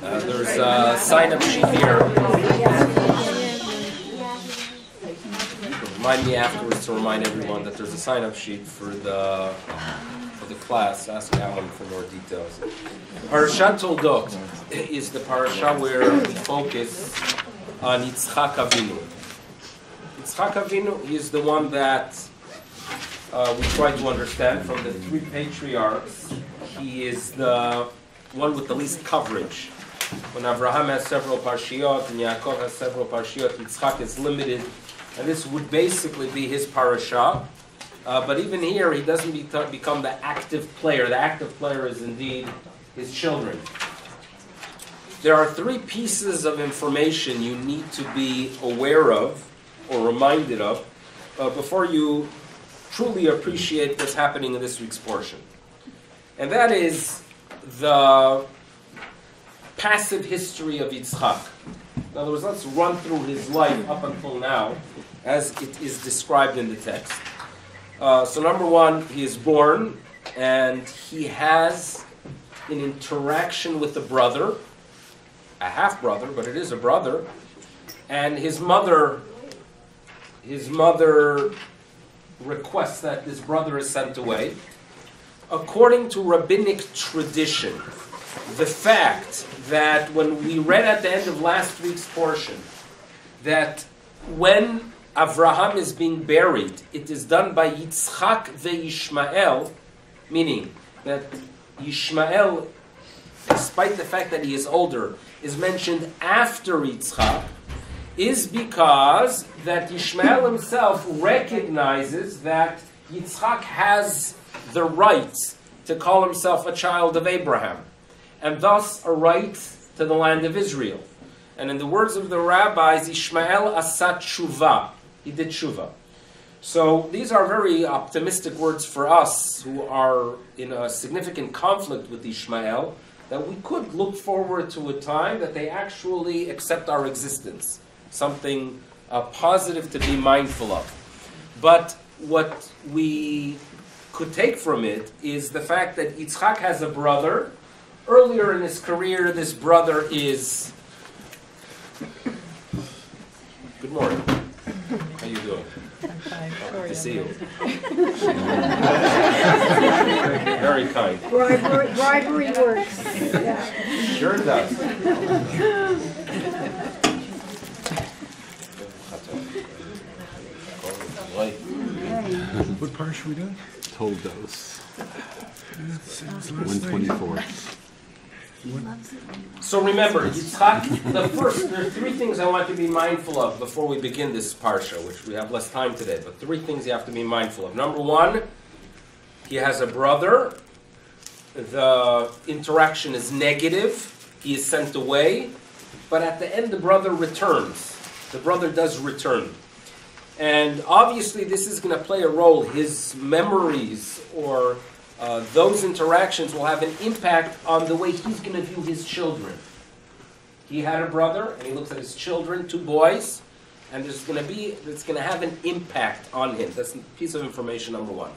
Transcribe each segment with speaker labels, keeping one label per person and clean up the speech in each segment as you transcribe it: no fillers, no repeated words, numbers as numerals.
Speaker 1: There's a sign-up sheet here. Remind me afterwards to remind everyone that there's a sign-up sheet for the class. Ask Alan for more details. Parshas Toldos is the parasha where we focus on Yitzchak Avinu. Yitzchak Avinu is the one that we try to understand from the three patriarchs. He is the one with the least coverage. When Abraham has several parshiot and Yaakov has several parshiot, Yitzchak is limited, and this would basically be his parasha. But even here, he doesn't become the active player. The active player is indeed his children. There are three pieces of information you need to be aware of or reminded of before you truly appreciate what's happening in this week's portion. And that is the passive history of Yitzchak. In other words, let's run through his life up until now as it is described in the text. So number one, he is born and he has an interaction with a brother, a half-brother, but it is a brother, and his mother requests that this brother is sent away. According to rabbinic tradition, the fact that when we read at the end of last week's portion that when Avraham is being buried, it is done by Yitzchak ve'Yishmael, meaning that Yishmael, despite the fact that he is older, is mentioned after Yitzchak, is because that Yishmael himself recognizes that Yitzchak has the right to call himself a child of Abraham, and thus a right to the land of Israel. And in the words of the rabbis, Yishmael asat tshuva. He did tshuva. So these are very optimistic words for us who are in a significant conflict with Yishmael, that we could look forward to a time that they actually accept our existence. Something positive to be mindful of. But what we could take from it is the fact that Yitzchak has a brother. Earlier in his career, this brother is... Good morning. How you doing?
Speaker 2: I'm fine.
Speaker 1: Good to see you. Very kind.
Speaker 2: Bribery works. Yeah.
Speaker 1: Sure does.
Speaker 3: What parsha are we doing?
Speaker 4: Toldos.
Speaker 3: 124.
Speaker 1: So remember, Yitzchak, there are three things I want to be mindful of before we begin this parsha, which we have less time today, but three things you have to be mindful of. Number one, he has a brother. The interaction is negative. He is sent away. But at the end, the brother returns. The brother does return. And obviously, this is going to play a role. His memories or those interactions will have an impact on the way he's going to view his children. He had a brother, and he looks at his children, two boys, and it's going to have an impact on him. That's a piece of information number one.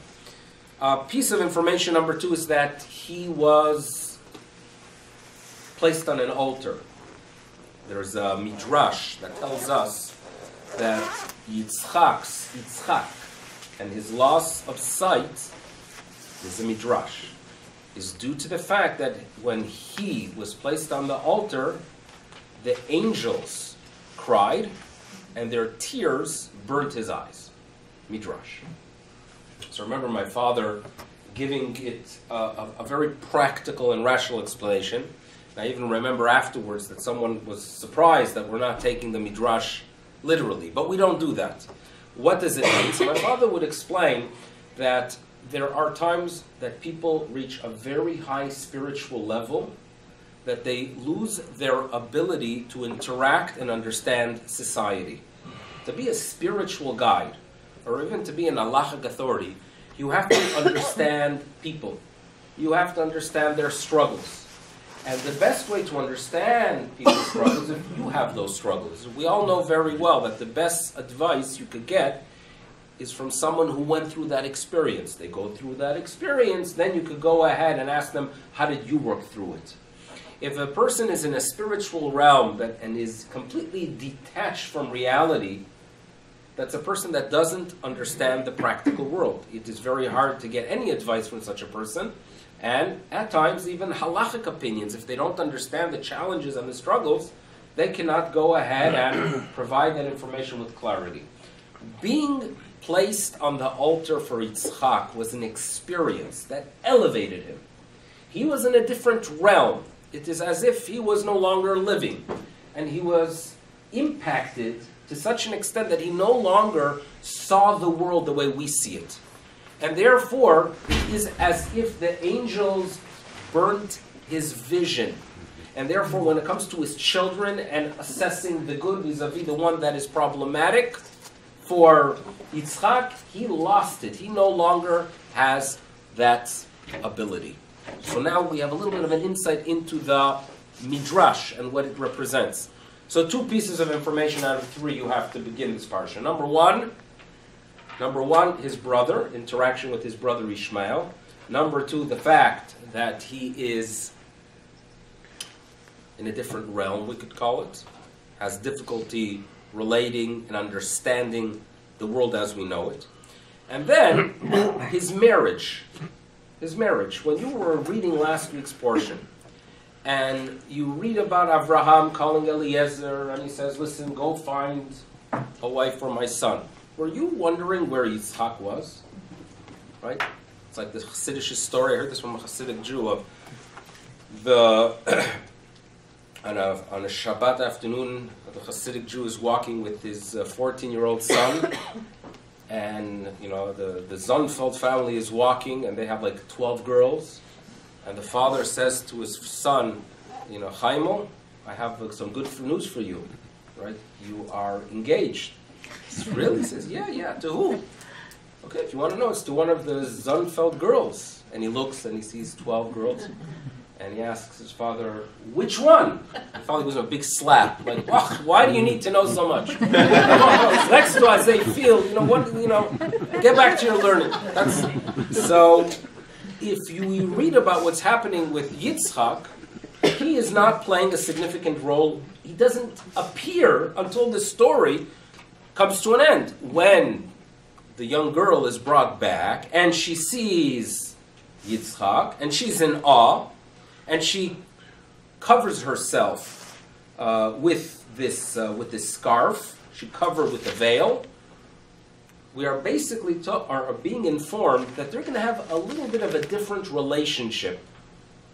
Speaker 1: Piece of information number two is that he was placed on an altar. There's a midrash that tells us that Yitzchak and his loss of sight, is a midrash, is due to the fact that when he was placed on the altar, the angels cried and their tears burnt his eyes. Midrash. So remember my father giving it a very practical and rational explanation. And I even remember afterwards that someone was surprised that we're not taking the midrash literally, but we don't do that. What does it mean? So my father would explain that there are times that people reach a very high spiritual level that they lose their ability to interact and understand society. To be a spiritual guide, or even to be an halachic authority, you have to understand people. You have to understand their struggles. And the best way to understand people's struggles is if you have those struggles. We all know very well that the best advice you could get is from someone who went through that experience. They go through that experience, then you could go ahead and ask them, how did you work through it? If a person is in a spiritual realm and is completely detached from reality, that's a person that doesn't understand the practical world. It is very hard to get any advice from such a person, and at times even halachic opinions, if they don't understand the challenges and the struggles, they cannot go ahead and provide that information with clarity. Being placed on the altar for Yitzchak was an experience that elevated him. He was in a different realm. It is as if he was no longer living, and he was impacted to such an extent that he no longer saw the world the way we see it. And therefore, it is as if the angels burnt his vision. And therefore, when it comes to his children and assessing the good vis-a-vis the one that is problematic, for Yitzchak, he lost it. He no longer has that ability. So now we have a little bit of an insight into the Midrash and what it represents. So 2 pieces of information out of 3 you have to begin this parsha. Number one, his brother, interaction with his brother Ishmael. Number 2, the fact that he is in a different realm, we could call it, has difficulty relating and understanding the world as we know it. And then, his marriage. His marriage. When you were reading last week's portion, and you read about Abraham calling Eliezer, and he says, listen, go find a wife for my son. Were you wondering where Yitzchak was? Right? It's like the Hasidic story. I heard this from a Hasidic Jew of the on a Shabbat afternoon, the Hasidic Jew is walking with his 14-year-old son, and the Zonfeld family is walking, and they have like 12 girls, and the father says to his son, Chaimo, I have some good news for you, right? You are engaged. He says, really? He says, yeah, to who? Okay, if you want to know, it's to one of the Zonfeld girls. And he looks and he sees 12 girls. And he asks his father, which one? The father gives him a big slap. Like, why do you need to know so much? It's next to us, they feel, get back to your learning. So, if you read about what's happening with Yitzchak, he is not playing a significant role. He doesn't appear until the story comes to an end. When the young girl is brought back, and she sees Yitzchak, and she's in awe, and she covers herself with this scarf. She covered with a veil. We are basically are being informed that they're going to have a little bit of a different relationship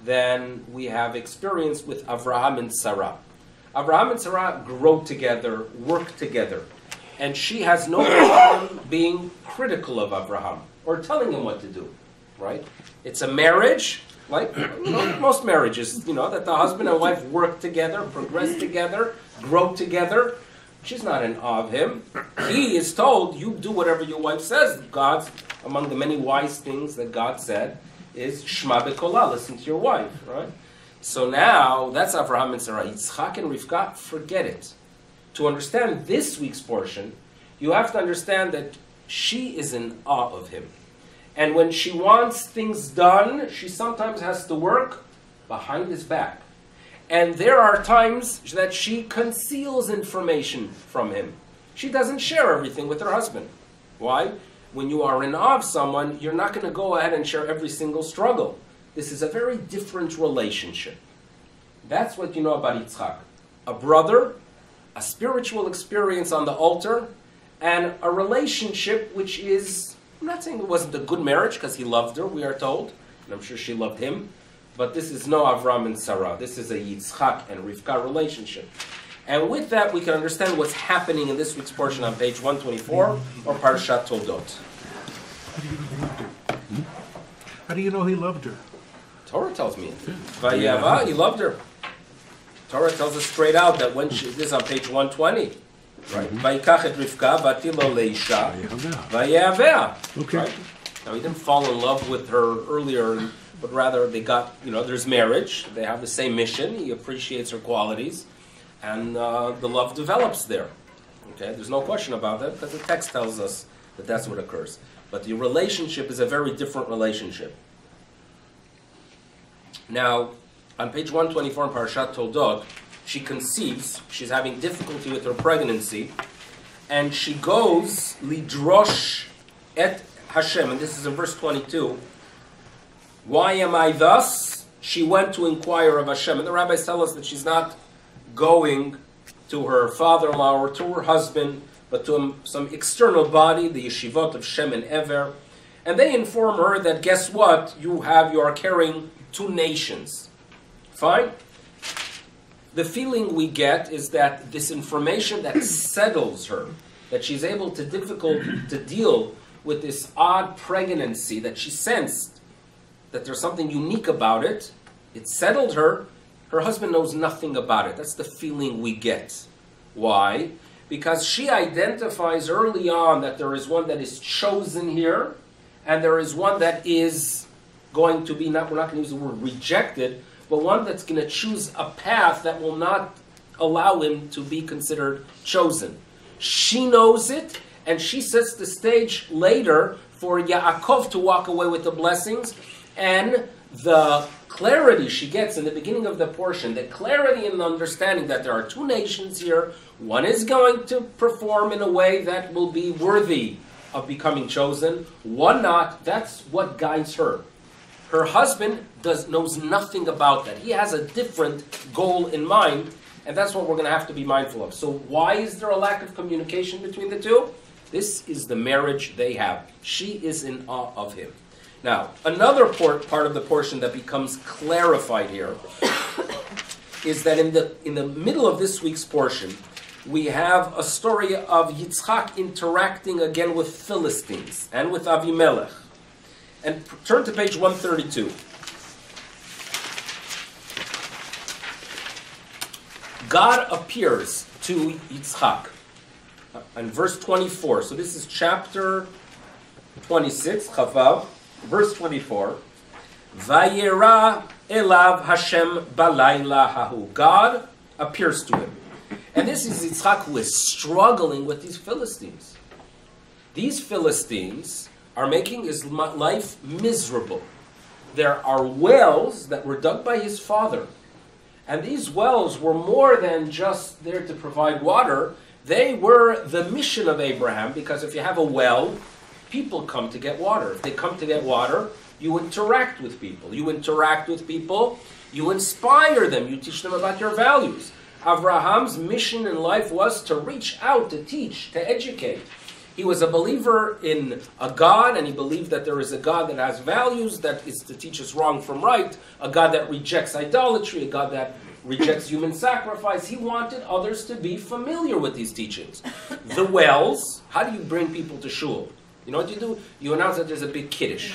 Speaker 1: than we have experienced with Avraham and Sarah. Avraham and Sarah grow together, work together, and she has no problem being critical of Avraham or telling him what to do. Right? It's a marriage. Like most marriages, that the husband and wife work together, progress together, grow together. She's not in awe of him. He is told, you do whatever your wife says. God's, among the many wise things that God said, is Shema B'kolah, listen to your wife, right? So now, that's Avraham and Sarah. Yitzchak and Rivka, forget it. To understand this week's portion, you have to understand that she is in awe of him. And when she wants things done, she sometimes has to work behind his back. And there are times that she conceals information from him. She doesn't share everything with her husband. Why? When you are in awe of someone, you're not going to go ahead and share every single struggle. This is a very different relationship. That's what you know about Yitzchak. A brother, a spiritual experience on the altar, and a relationship which is... I'm not saying it wasn't a good marriage, because he loved her, we are told, and I'm sure she loved him, but this is no Avram and Sarah. This is a Yitzchak and Rivka relationship. And with that, we can understand what's happening in this week's portion on page 124, or Parshas Toldos.
Speaker 3: How do you know he loved her?
Speaker 1: Torah tells me it. Vayava, he loved her. Torah tells us straight out that when this is on page 120. Right. Vayikach et Rivka, vatilo leisha, vayavea.
Speaker 3: Okay.
Speaker 1: Right? Now he didn't fall in love with her earlier, but rather they got, there's marriage. They have the same mission. He appreciates her qualities, and the love develops there. Okay, there's no question about that because the text tells us that that's what occurs. But the relationship is a very different relationship. Now, on page 124 in Parshas Toldos, she conceives, she's having difficulty with her pregnancy, and she goes, lidrosh et Hashem, and this is in verse 22. Why am I thus? She went to inquire of Hashem. And the rabbis tell us that she's not going to her father-in-law or to her husband, but to some external body, the yeshivot of Shem and Ever. And they inform her that, guess what? You are carrying 2 nations. Fine? The feeling we get is that this information that settles her, that she's able to deal with this odd pregnancy, that she sensed that there's something unique about it, it settled her. Her husband knows nothing about it. That's the feeling we get. Why? Because she identifies early on that there is one that is chosen here, and there is one that is going to be, we're not going to use the word rejected, but one that's going to choose a path that will not allow him to be considered chosen. She knows it, and she sets the stage later for Yaakov to walk away with the blessings, and the clarity she gets in the beginning of the portion, the clarity and the understanding that there are 2 nations here, one is going to perform in a way that will be worthy of becoming chosen, one not. That's what guides her. Her husband knows nothing about that. He has a different goal in mind, and that's what we're going to have to be mindful of. So why is there a lack of communication between the two? This is the marriage they have. She is in awe of him. Now, another part of the portion that becomes clarified here is that in the middle of this week's portion, we have a story of Yitzchak interacting again with Philistines and with Avimelech. And turn to page 132. God appears to Yitzchak in verse 24. So this is chapter 26, Chavav, verse 24. Vayera elav Hashem balayla hahu. God appears to him. And this is Yitzchak who is struggling with these Philistines. These Philistines are making his life miserable. There are wells that were dug by his father. And these wells were more than just there to provide water. They were the mission of Abraham, because if you have a well, people come to get water. If they come to get water, you interact with people. You interact with people, you inspire them, you teach them about your values. Abraham's mission in life was to reach out, to teach, to educate. He was a believer in a God, and he believed that there is a God that has values, that is to teach us wrong from right, a God that rejects idolatry, a God that rejects human sacrifice. He wanted others to be familiar with these teachings. The wells, how do you bring people to shul? You know what you do? You announce that there's a big kiddush.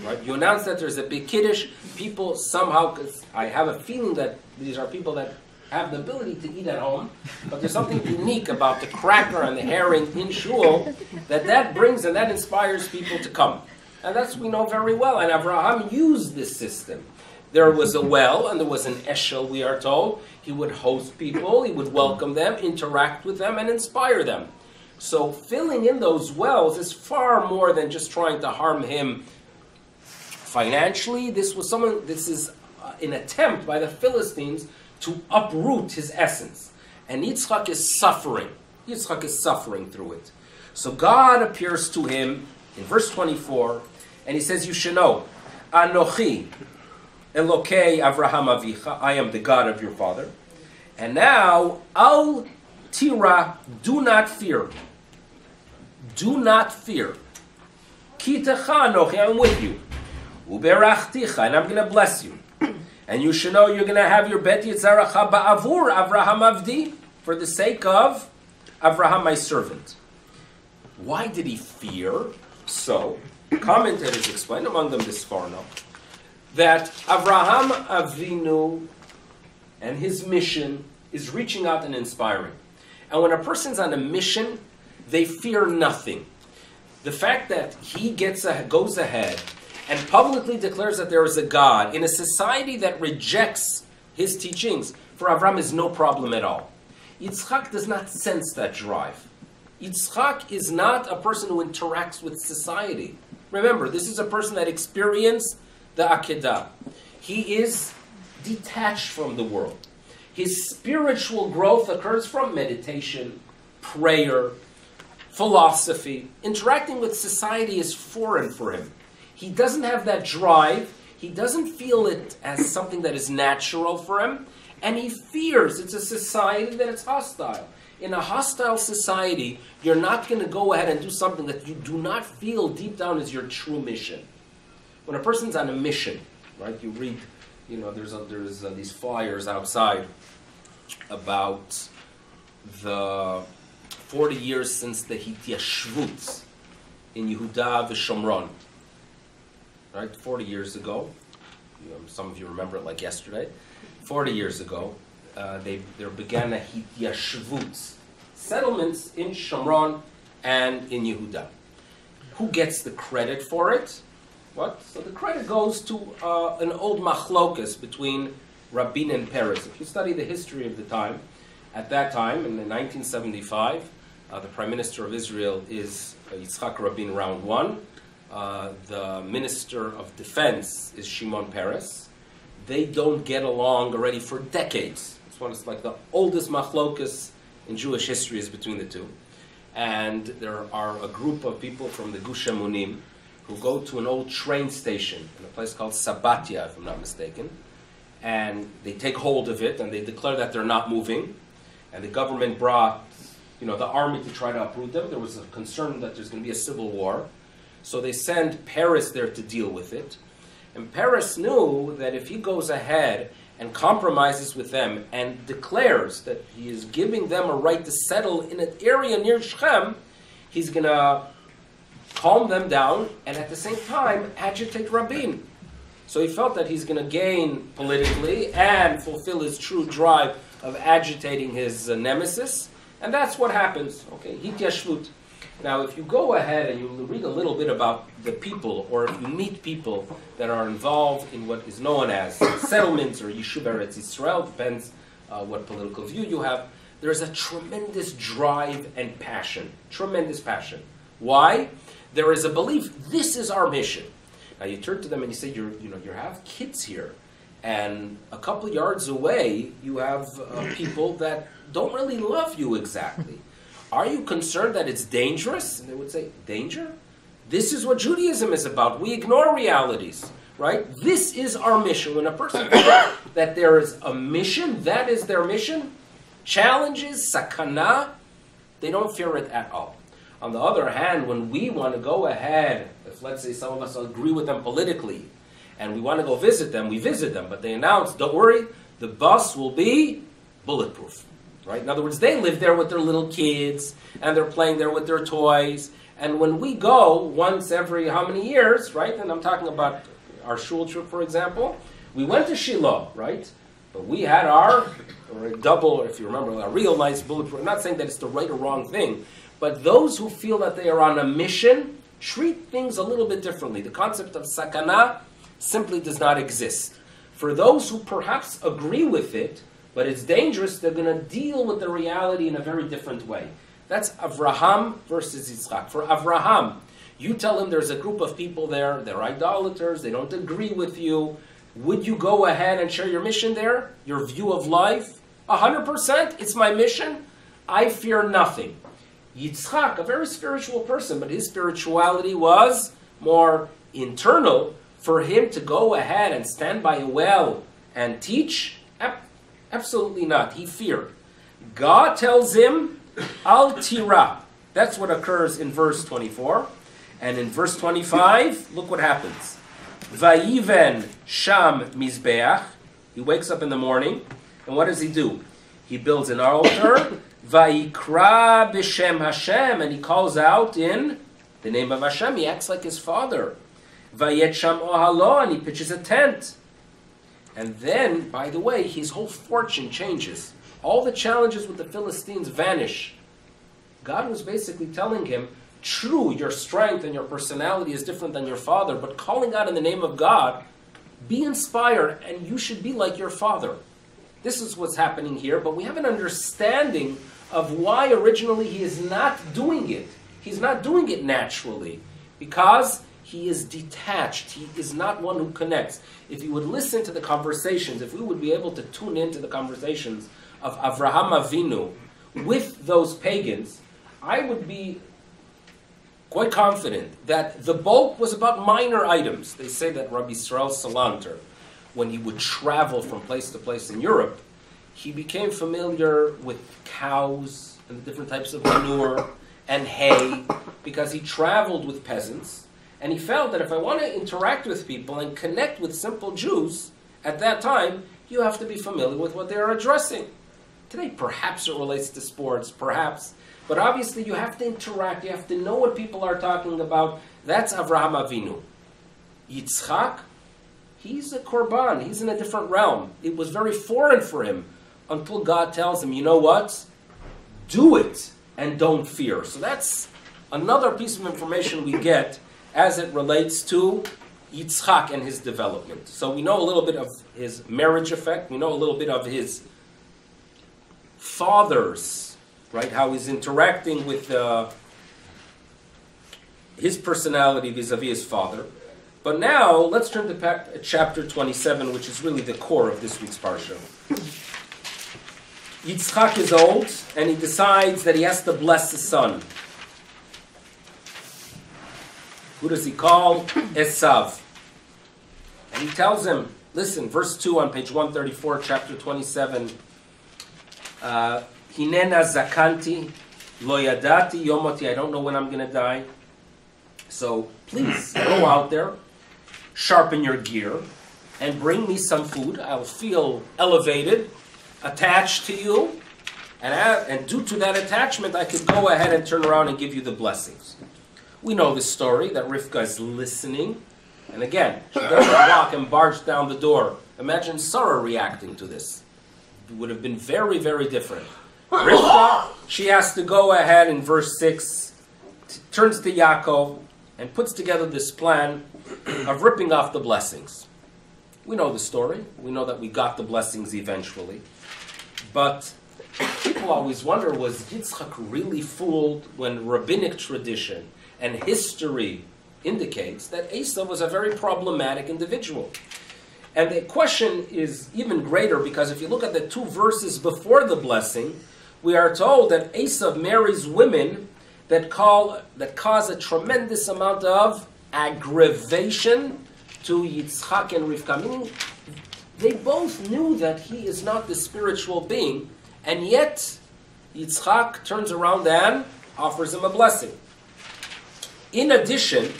Speaker 1: Right? You announce that there's a big kiddush. People somehow, because I have a feeling that these are people that have the ability to eat at home, but there's something unique about the cracker and the herring in shul that brings and that inspires people to come. And that's we know very well. And Abraham used this system. There was a well and there was an eshel, we are told. He would host people, he would welcome them, interact with them, and inspire them. So filling in those wells is far more than just trying to harm him financially. This is an attempt by the Philistines to uproot his essence. And Yitzchak is suffering. Yitzchak is suffering through it. So God appears to him in verse 24, and he says, you should know, Anochi Elokei Avraham Avicha, I am the God of your father. And now, Al Tira, do not fear. Do not fear. Kitecha Anochi, I'm with you. Uberachticha, and I'm going to bless you. And you should know you're going to have your Bet Yitzharacha Ba'avur Avraham Avdi, for the sake of Avraham, my servant. Why did he fear? So, commentators explain, among them this Sforno, that Avraham Avinu and his mission is reaching out and inspiring. And when a person's on a mission, they fear nothing. The fact that he goes ahead and publicly declares that there is a God in a society that rejects his teachings, for Avraham is no problem at all. Yitzchak does not sense that drive. Yitzchak is not a person who interacts with society. Remember, this is a person that experienced the Akedah. He is detached from the world. His spiritual growth occurs from meditation, prayer, philosophy. Interacting with society is foreign for him. He doesn't have that drive. He doesn't feel it as something that is natural for him. And he fears it's a society that is hostile. In a hostile society, you're not going to go ahead and do something that you do not feel deep down is your true mission. When a person's on a mission, right, you read, there's these flyers outside about the 40 years since the Hityashvut in Yehuda v'Shomron. Right, 40 years ago. Some of you remember it like yesterday. 40 years ago, there began a Hityashvut, settlements in Shomron and in Yehuda. Who gets the credit for it? What? So the credit goes to an old machlokas between Rabin and Peres. If you study the history of the time, at that time, in 1975, the Prime Minister of Israel is Yitzhak Rabin, round one. The Minister of Defense is Shimon Peres. They don't get along already for decades. It's like the oldest machlokas in Jewish history is between the two. And there are a group of people from the Gush Emunim who go to an old train station in a place called Sabatia, if I'm not mistaken. And they take hold of it and they declare that they're not moving. And the government brought, the army to try to uproot them. There was a concern that there's going to be a civil war. So they send Peres there to deal with it. And Peres knew that if he goes ahead and compromises with them and declares that he is giving them a right to settle in an area near Shechem, he's going to calm them down and at the same time agitate Rabin. So he felt that he's going to gain politically and fulfill his true drive of agitating his nemesis. And that's what happens. Okay, Hityashvut. Now, if you go ahead and you read a little bit about the people, or if you meet people that are involved in what is known as settlements or Yishuv Eretz Yisrael, depends what political view you have, there's a tremendous drive and passion. Tremendous passion. Why? There is a belief, this is our mission. Now, you turn to them and you say, you have kids here, and a couple yards away, you have people that don't really love you exactly. Are you concerned that it's dangerous? And they would say, danger? This is what Judaism is about. We ignore realities, right? This is our mission. When a person feels that there is a mission, that is their mission, challenges, sakana, they don't fear it at all. On the other hand, when we want to go ahead, if let's say some of us agree with them politically, and we want to go visit them, we visit them, but they announce, don't worry, the bus will be bulletproof. Right? In other words, they live there with their little kids, and they're playing there with their toys. And when we go once every how many years, right? And I'm talking about our shul trip, for example. We went to Shiloh, right? But we had our double, if you remember, a real nice bulletproof. I'm not saying that it's the right or wrong thing, but those who feel that they are on a mission treat things a little bit differently. The concept of sakana simply does not exist. For those who perhaps agree with it, but it's dangerous, they're going to deal with the reality in a very different way. That's Avraham versus Yitzchak. For Avraham, you tell him there's a group of people there, they're idolaters, they don't agree with you. Would you go ahead and share your mission there? Your view of life? 100%, it's my mission. I fear nothing. Yitzchak, a very spiritual person, but his spirituality was more internal. For him to go ahead and stand by a well and teach, absolutely not. He feared. God tells him, Al tira. That's what occurs in verse 24. And in verse 25, look what happens. Vayiven sham mizbeach. He wakes up in the morning, and what does he do? He builds an altar. Vayikra b'shem Hashem, and he calls out in the name of Hashem. He acts like his father. Vayet sham ohalo, and he pitches a tent. And then, by the way, his whole fortune changes. All the challenges with the Philistines vanish. God was basically telling him, true, your strength and your personality is different than your father, but calling out in the name of God, be inspired, and you should be like your father. This is what's happening here, but we have an understanding of why originally he is not doing it. He's not doing it naturally, because he is detached. He is not one who connects. If you would listen to the conversations, if we would be able to tune into the conversations of Avraham Avinu with those pagans, I would be quite confident that the bulk was about minor items. They say that Rabbi Yisrael Salanter, when he would travel from place to place in Europe, he became familiar with cows and the different types of manure and hay, because he traveled with peasants, and he felt that if I want to interact with people and connect with simple Jews at that time, you have to be familiar with what they are addressing. Today, perhaps it relates to sports, perhaps, but obviously you have to interact, you have to know what people are talking about. That's Avraham Avinu. Yitzchak, he's a korban, he's in a different realm. It was very foreign for him until God tells him, you know what? Do it and don't fear. So that's another piece of information we get as it relates to Yitzchak and his development. So we know a little bit of his marriage effect, we know a little bit of his father's, right, how he's interacting with his personality vis-a-vis his father. But now, let's turn to chapter 27, which is really the core of this week's parsha. Yitzchak is old, and he decides that he has to bless his son. Who does he call? Esav. And he tells him, listen, verse 2 on page 134, chapter 27, Hinena zakanti, lo yadati yomoti, I don't know when I'm going to die. So please, go out there, sharpen your gear, and bring me some food. I'll feel elevated, attached to you, and due to that attachment, I could go ahead and turn around and give you the blessings. We know the story, that Rivka is listening, and again, she doesn't walk and barge down the door. Imagine Sarah reacting to this. It would have been very, very different. Rivka, she has to go ahead in verse 6, turns to Yaakov, and puts together this plan of ripping off the blessings. We know the story. We know that we got the blessings eventually. But people always wonder, was Yitzchak really fooled when rabbinic tradition and history indicates that Esav was a very problematic individual? And the question is even greater, because if you look at the two verses before the blessing, we are told that Esav marries women that cause a tremendous amount of aggravation to Yitzchak and Rivka. Meaning, they both knew that he is not the spiritual being, and yet Yitzchak turns around and offers him a blessing. In addition,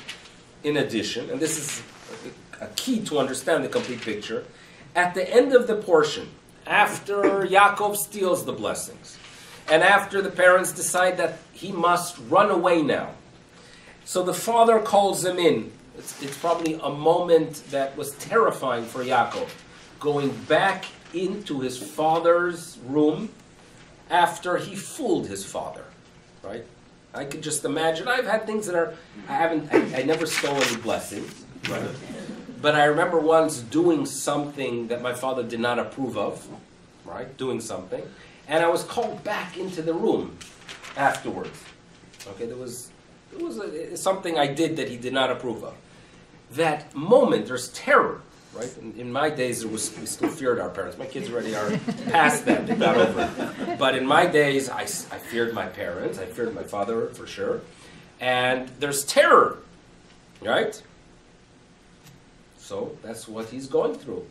Speaker 1: and this is a key to understand the complete picture, at the end of the portion, after Yaakov steals the blessings, and after the parents decide that he must run away now, so the father calls him in. It's probably a moment that was terrifying for Yaakov, going back into his father's room after he fooled his father, right? I could just imagine. I've had things that are, I never stole any blessings, right? But I remember once doing something that my father did not approve of, right? Doing something. And I was called back into the room afterwards. Okay, there was something I did that he did not approve of. That moment, there's terror, right? In my days, we still feared our parents. My kids already are past that. They got over it. But in my days, I feared my parents. I feared my father, for sure. And there's terror, right? So that's what he's going through.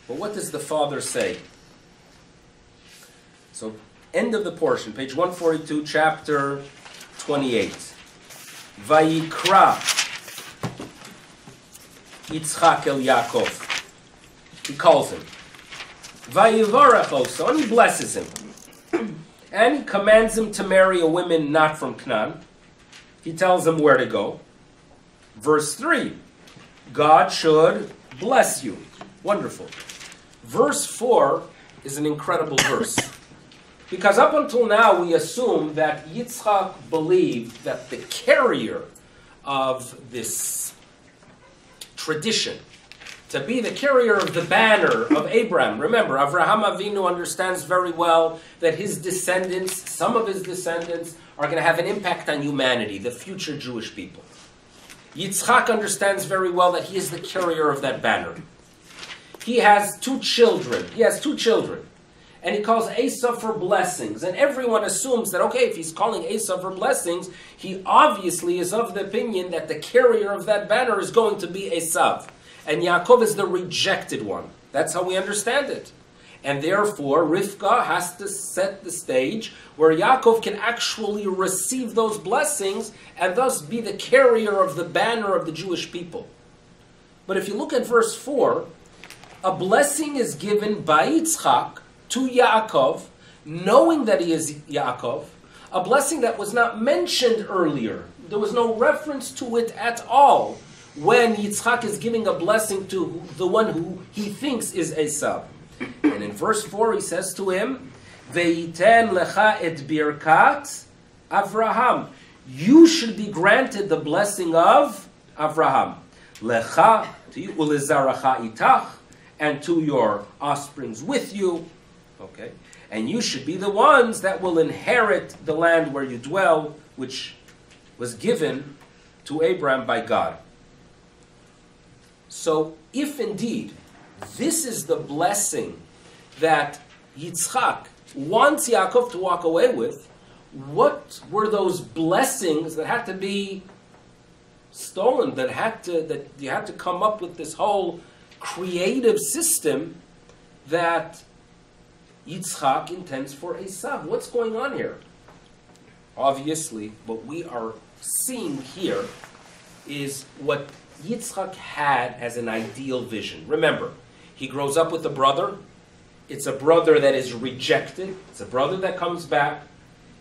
Speaker 1: But what does the father say? So, end of the portion, page 142, chapter 28. Vayikra Yitzchak el Yaakov. He calls him. Vayivarach also, and he blesses him. And he commands him to marry a woman not from Canaan. He tells him where to go. Verse 3, God should bless you. Wonderful. Verse 4 is an incredible verse. Because up until now, we assume that Yitzchak believed that the carrier of this tradition to be the carrier of the banner of Abraham. Remember, Avraham Avinu understands very well that his descendants, some of his descendants, are going to have an impact on humanity, the future Jewish people. Yitzchak understands very well that he is the carrier of that banner. He has two children. And he calls Esav for blessings. And everyone assumes that, okay, if he's calling Esav for blessings, he obviously is of the opinion that the carrier of that banner is going to be Esav. And Yaakov is the rejected one. That's how we understand it. And therefore, Rivka has to set the stage where Yaakov can actually receive those blessings and thus be the carrier of the banner of the Jewish people. But if you look at verse 4, a blessing is given by Yitzchak to Yaakov, knowing that he is Yaakov, a blessing that was not mentioned earlier. There was no reference to it at all when Yitzchak is giving a blessing to the one who he thinks is Esav. And in verse 4 he says to him, Ve'iten lecha et birkat Avraham. You should be granted the blessing of Avraham. Lecha, to you, ulezaracha itach, and to your offsprings with you. Okay, and you should be the ones that will inherit the land where you dwell, which was given to Abraham by God. So, if indeed this is the blessing that Yitzchak wants Yaakov to walk away with, what were those blessings that had to be stolen? That you had to come up with this whole creative system that Yitzchak intends for Esav. What's going on here? Obviously, what we are seeing here is what Yitzchak had as an ideal vision. Remember, he grows up with a brother. It's a brother that is rejected. It's a brother that comes back.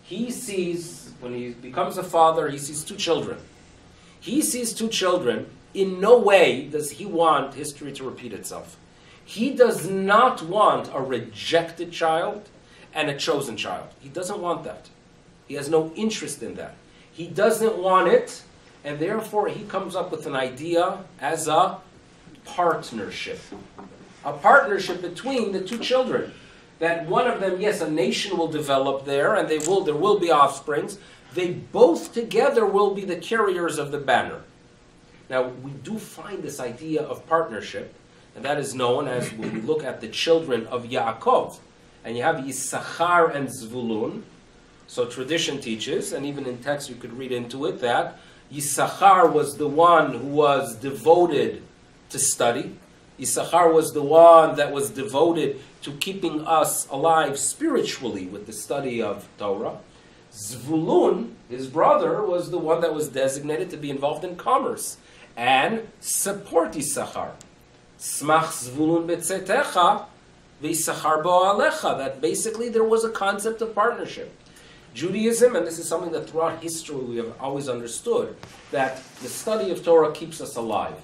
Speaker 1: He sees, when he becomes a father, he sees two children. He sees two children. In no way does he want history to repeat itself. He does not want a rejected child and a chosen child. He doesn't want that. He has no interest in that. He doesn't want it, and therefore he comes up with an idea as a partnership. A partnership between the two children. That one of them, yes, a nation will develop there, and there will be offsprings. They both together will be the carriers of the banner. Now, we do find this idea of partnership, and that is known as when we look at the children of Yaakov. And you have Yisachar and Zvulun. So tradition teaches, and even in text you could read into it, that Yisachar was the one who was devoted to study. Yisachar was the one that was devoted to keeping us alive spiritually with the study of Torah. Zvulun, his brother, was the one that was designated to be involved in commerce and support Yisachar. Smach Zvulun betzetecha v'Yisachar bo alecha. That basically there was a concept of partnership. Judaism, and this is something that throughout history we have always understood, that the study of Torah keeps us alive.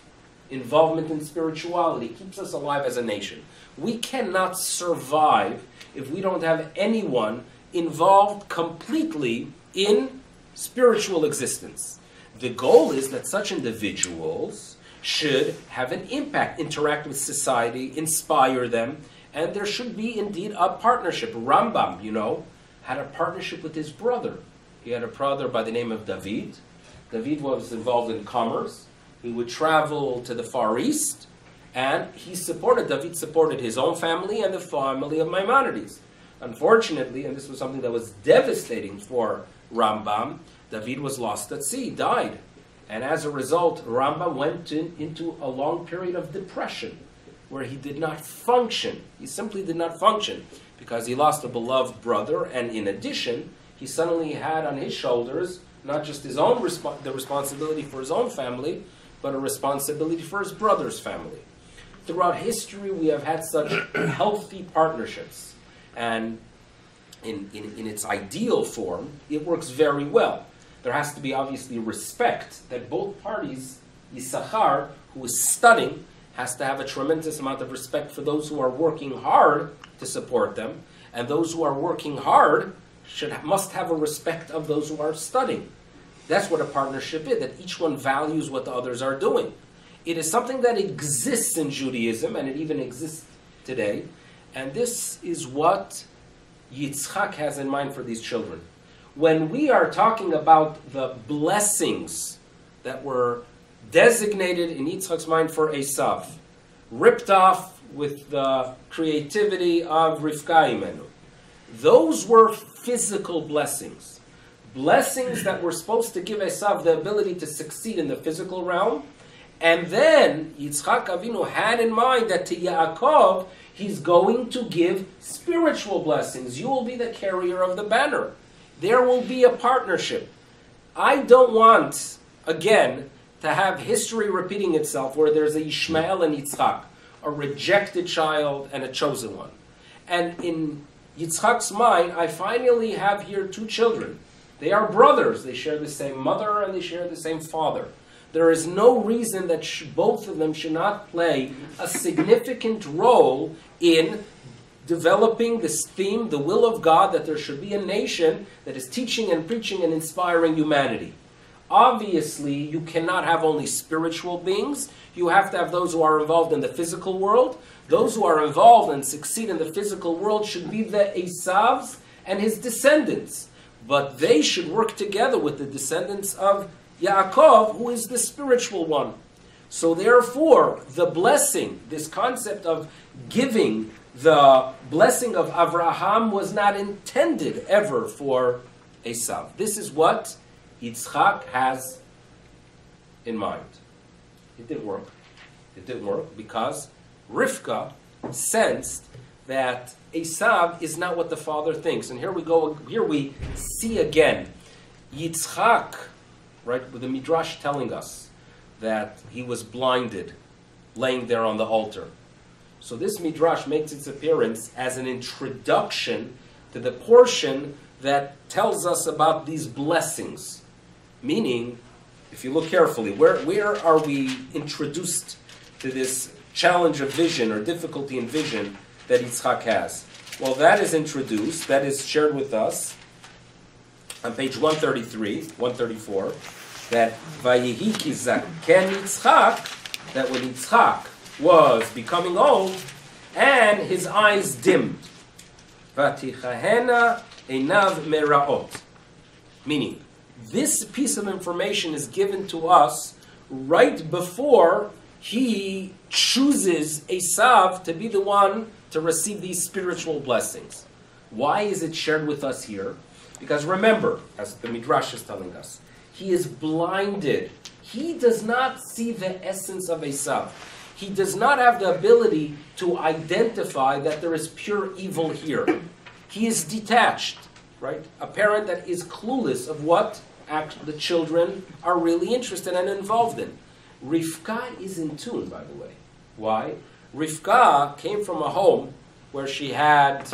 Speaker 1: Involvement in spirituality keeps us alive as a nation. We cannot survive if we don't have anyone involved completely in spiritual existence. The goal is that such individuals should have an impact, interact with society, inspire them, and there should be indeed a partnership. Rambam, had a partnership with his brother. He had a brother by the name of David. David was involved in commerce. He would travel to the Far East, and David supported his own family and the family of Maimonides. Unfortunately, and this was something that was devastating for Rambam, David was lost at sea, died. And as a result, Rambam went into a long period of depression, where he did not function. He simply did not function, because he lost a beloved brother, and in addition, he suddenly had on his shoulders not just his own the responsibility for his own family, but a responsibility for his brother's family. Throughout history, we have had such healthy partnerships, and in its ideal form, it works very well. There has to be obviously respect that both parties, Yisachar, who is studying, has to have a tremendous amount of respect for those who are working hard to support them, and those who are working hard must have a respect of those who are studying. That's what a partnership is, that each one values what the others are doing. It is something that exists in Judaism, and it even exists today. And this is what Yitzchak has in mind for these children. When we are talking about the blessings that were designated in Yitzchak's mind for Esav, ripped off with the creativity of Rivka Imenu, those were physical blessings. Blessings that were supposed to give Esav the ability to succeed in the physical realm. And then Yitzchak Avinu had in mind that to Yaakov, he's going to give spiritual blessings. You will be the carrier of the banner. There will be a partnership. I don't want, again, to have history repeating itself where there's a Ishmael and Yitzchak, a rejected child and a chosen one. And in Yitzchak's mind, I finally have here two children. They are brothers. They share the same mother and they share the same father. There is no reason that both of them should not play a significant role in developing this theme, the will of God, that there should be a nation that is teaching and preaching and inspiring humanity. Obviously, you cannot have only spiritual beings. You have to have those who are involved in the physical world. Those who are involved and succeed in the physical world should be the Esavs and his descendants. But they should work together with the descendants of Yaakov, who is the spiritual one. So therefore, the blessing, this concept of giving the blessing of Avraham was not intended ever for Esav. This is what Yitzchak has in mind. It didn't work. It didn't work because Rivka sensed that Esav is not what the father thinks. And here we go. Here we see again Yitzchak, right, with the Midrash telling us that he was blinded, laying there on the altar. So this Midrash makes its appearance as an introduction to the portion that tells us about these blessings. Meaning, if you look carefully, where are we introduced to this challenge of vision or difficulty in vision that Yitzchak has? Well, that is introduced, that is shared with us on page 133, 134, that Vayihi ki zaken Yitzchak, that when Yitzchak was becoming old, and his eyes dimmed. Vatichahena einav meraot. Meaning, this piece of information is given to us right before he chooses Esav to be the one to receive these spiritual blessings. Why is it shared with us here? Because remember, as the Midrash is telling us, he is blinded. He does not see the essence of Esav. He does not have the ability to identify that there is pure evil here. He is detached, right? A parent that is clueless of what the children are really interested and involved in. Rivka is in tune, by the way. Why? Rivka came from a home where she had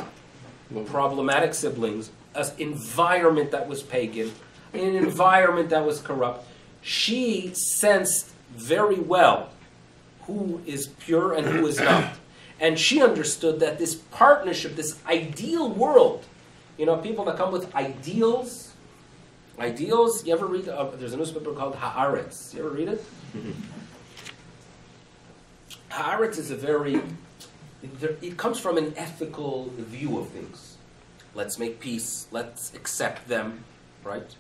Speaker 1: problematic siblings, an environment that was pagan, an environment that was corrupt. She sensed very well who is pure and who is not. And she understood that this partnership, this ideal world, people that come with ideals, you ever read, there's a newspaper called Haaretz. You ever read it? Haaretz is it comes from an ethical view of things. Let's make peace, let's accept them, right?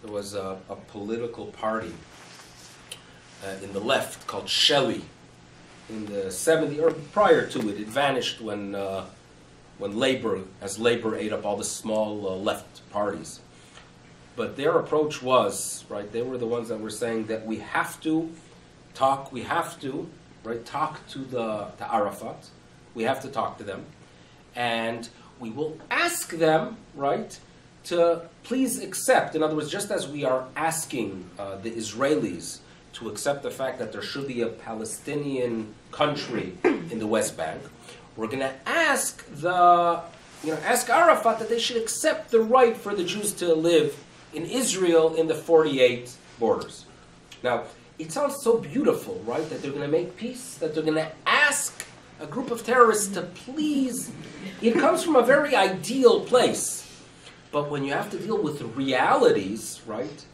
Speaker 1: There was a political party in the left called Shelley. In the 70s, or prior to it, it vanished when Labor ate up all the small left parties. But their approach was, right, they were the ones that were saying that we have to talk to Arafat, we have to talk to them, and we will ask them, right, to please accept. In other words, just as we are asking the Israelis to accept the fact that there should be a Palestinian country in the West Bank, we're going to ask ask Arafat that they should accept the right for the Jews to live in Israel in the 48 borders. Now, it sounds so beautiful, right, that they're going to make peace, that they're going to ask a group of terrorists to please. It comes from a very ideal place. But when you have to deal with the realities, right,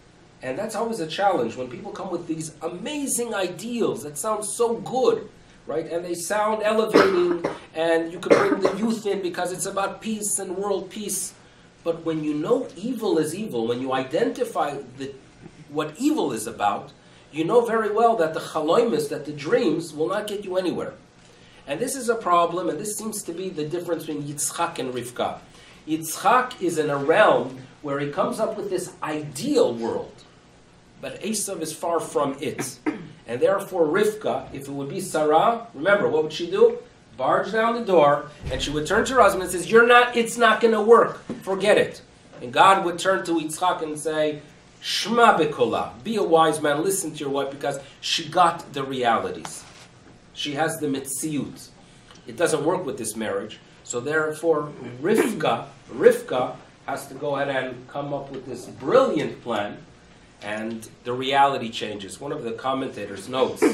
Speaker 1: And that's always a challenge when people come with these amazing ideals that sound so good, right? And they sound elevating, and you can bring the youth in because it's about peace and world peace. But when you know evil is evil, when you identify what evil is about, you know very well that the chaloimus, that the dreams, will not get you anywhere. And this is a problem, and this seems to be the difference between Yitzchak and Rivka. Yitzchak is in a realm where he comes up with this ideal world, but Esav is far from it. And therefore Rivka, if it would be Sarah, remember, what would she do? Barge down the door, and she would turn to her husband and says, it's not going to work. Forget it. And God would turn to Yitzchak and say, Shma bekola, be a wise man, listen to your wife, because she got the realities. She has the mitziyut. It doesn't work with this marriage. So therefore, Rivka has to go ahead and come up with this brilliant plan, and the reality changes. One of the commentators notes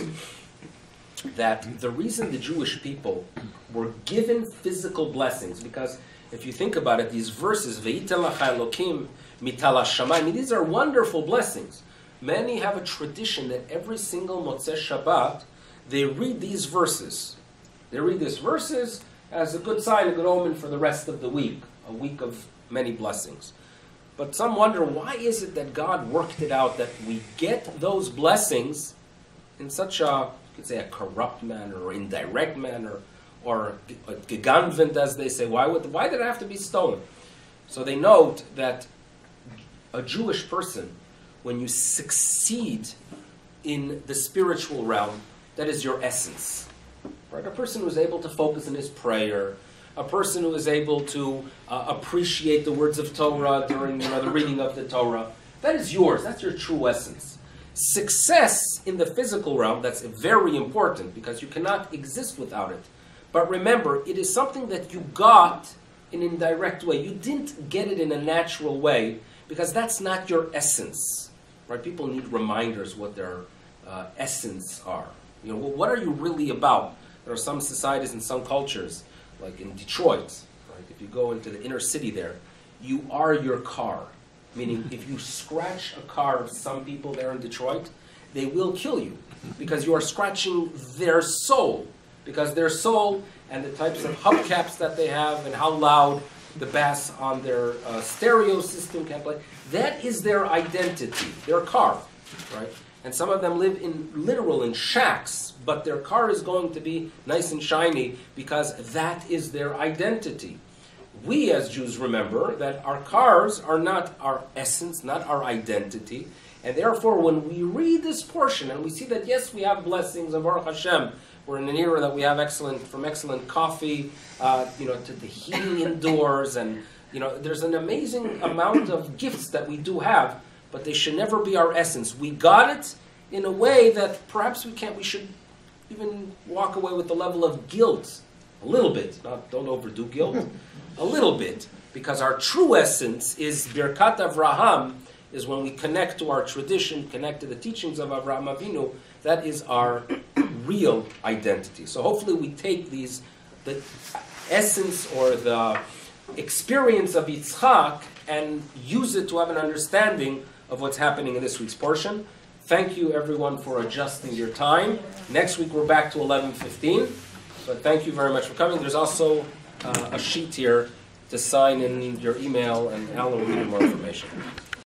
Speaker 1: that the reason the Jewish people were given physical blessings, because if you think about it, these verses, Ve'itelach Elokim mitala shamayim, these are wonderful blessings. Many have a tradition that every single Motzei Shabbat, they read these verses. They read these verses as a good sign, a good omen for the rest of the week, a week of many blessings. But some wonder, why is it that God worked it out that we get those blessings in such a, you could say, a corrupt manner or indirect manner, or a geganvent, as they say? Why did it have to be stolen? So they note that a Jewish person, when you succeed in the spiritual realm, that is your essence. Right? A person who is able to focus in his prayer, a person who is able to appreciate the words of Torah during the reading of the Torah, that is yours. That's your true essence. Success in the physical realm, that's very important because you cannot exist without it. But remember, it is something that you got in an indirect way. You didn't get it in a natural way because that's not your essence. Right? People need reminders what their essence are. What are you really about? There are some societies and some cultures, like in Detroit, right? If you go into the inner city there, you are your car. Meaning, if you scratch a car of some people there in Detroit, they will kill you because you are scratching their soul. Because their soul and the types of hubcaps that they have and how loud the bass on their stereo system can play, that is their identity, their car, right? And some of them live in shacks, but their car is going to be nice and shiny because that is their identity. We as Jews remember that our cars are not our essence, not our identity, and therefore when we read this portion and we see that yes, we have blessings of Baruch Hashem, we're in an era that we have excellent coffee, to the heating indoors, and there's an amazing amount of gifts that we do have, but they should never be our essence. We got it in a way that perhaps we should even walk away with the level of guilt, a little bit. Don't overdo guilt, a little bit, because our true essence is Birkat Avraham, is when we connect to our tradition, connect to the teachings of Avraham Avinu. That is our real identity. So hopefully we take the essence or the experience of Yitzchak and use it to have an understanding of what's happening in this week's portion. Thank you everyone for adjusting your time. Next week we're back to 11:15. But thank you very much for coming. There's also a sheet here to sign in your email, and Alan will give you more information.